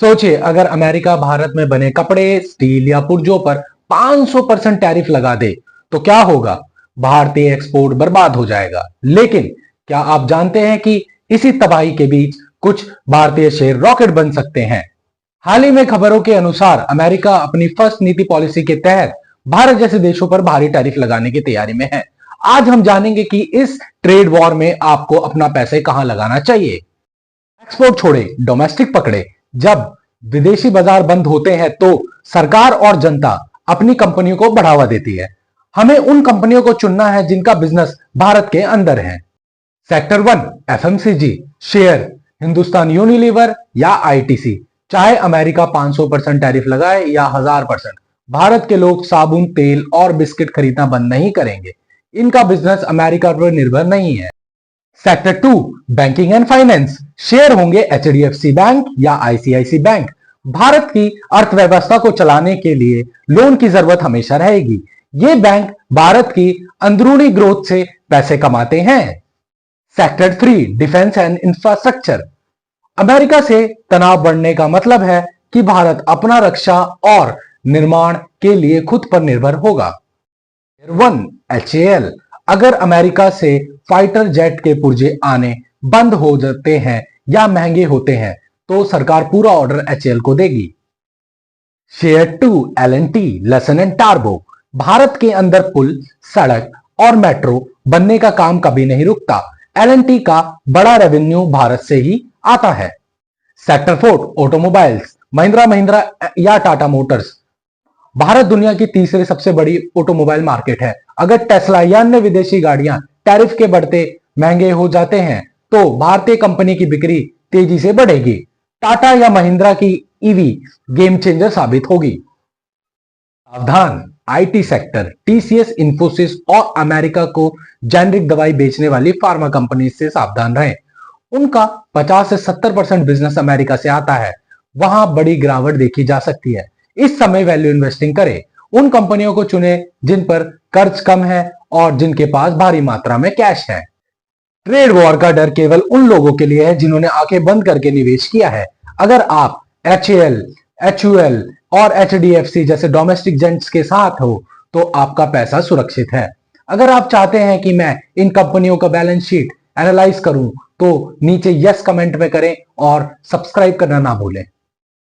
सोचिए अगर अमेरिका भारत में बने कपड़े, स्टील या पुर्जों पर 500% टैरिफ लगा दे तो क्या होगा। भारतीय एक्सपोर्ट बर्बाद हो जाएगा। लेकिन क्या आप जानते हैं कि इसी तबाही के बीच कुछ भारतीय शेयर रॉकेट बन सकते हैं। हाल ही में खबरों के अनुसार अमेरिका अपनी फर्स्ट नीति पॉलिसी के तहत भारत जैसे देशों पर भारी टैरिफ लगाने की तैयारी में है। आज हम जानेंगे कि इस ट्रेड वॉर में आपको अपना पैसे कहां लगाना चाहिए। एक्सपोर्ट छोड़े, डोमेस्टिक पकड़े। जब विदेशी बाजार बंद होते हैं तो सरकार और जनता अपनी कंपनियों को बढ़ावा देती है। हमें उन कंपनियों को चुनना है जिनका बिजनेस भारत के अंदर है। Sector 1 FMCG share, Hindustan Unilever या आईटीसी। चाहे अमेरिका 500% टैरिफ लगाए या 1000%, भारत के लोग साबुन, तेल और बिस्किट खरीदना बंद नहीं करेंगे। इनका बिजनेस अमेरिका पर निर्भर नहीं है। Sector 2 banking and finance share होंगे एचडीएफसी बैंक या आईसीआईसी बैंक। भारत की अर्थव्यवस्था को चलाने के लिए लोन की जरूरत हमेशा रहेगी। ये बैंक भारत की अंदरूनी ग्रोथ से पैसे कमाते हैं। Sector 3 defence and infrastructure. America से तनाव बढ़ने का मतलब है कि भारत अपना रक्षा और निर्माण के लिए खुद पर निर्भर होगा। 1 एचएएल अगर अमेरिका से फाइटर जेट के पुर्जे आने बंद हो जाते हैं या महंगे होते हैं तो सरकार पूरा ऑर्डर एचएएल को देगी। शेयर 2 एलएनटी लसन एंड टार्बो। भारत के अंदर पुल, सड़क और मेट्रो बनने का काम कभी नहीं रुकता। एलएनटी का बड़ा रेवेन्यू भारत से ही आता है। सेक्टर 4 ऑटोमोबाइल्स, महिंद्रा महिंद्रा या टाटा मोटर्स। भारत दुनिया की तीसरी सबसे बड़ी ऑटोमोबाइल मार्केट है। अगर टेस्ला या अन्य विदेशी गाड़ियां टैरिफ के बढ़ते महंगे हो जाते हैं तो भारतीय कंपनी की बिक्री तेजी से बढ़ेगी। टाटा या महिंद्रा की ईवी गेम चेंजर साबित होगी। सावधान, आईटी सेक्टर, टीसीएस, इंफोसिस और अमेरिका को जेनरिक दवाई बेचने वाली फार्मा कंपनी से सावधान रहें। उनका 50 से 70% बिजनेस अमेरिका से आता है। वहां बड़ी गिरावट देखी जा सकती है। इस समय वैल्यू इन्वेस्टिंग करें। उन कंपनियों को चुने जिन पर कर्ज कम है और जिनके पास भारी मात्रा में कैश है। ट्रेड वॉर का डर केवल उन लोगों के लिए है जिन्होंने आंखें बंद करके निवेश किया है। अगर आप एचएएल, एचयूएल और एचडीएफसी जैसे डोमेस्टिक जेंट्स के साथ हो तो आपका पैसा सुरक्षित है। अगर आप चाहते हैं कि मैं इन कंपनियों का बैलेंस शीट एनालाइज करूं तो नीचे यस कमेंट में करें और सब्सक्राइब करना ना भूलें।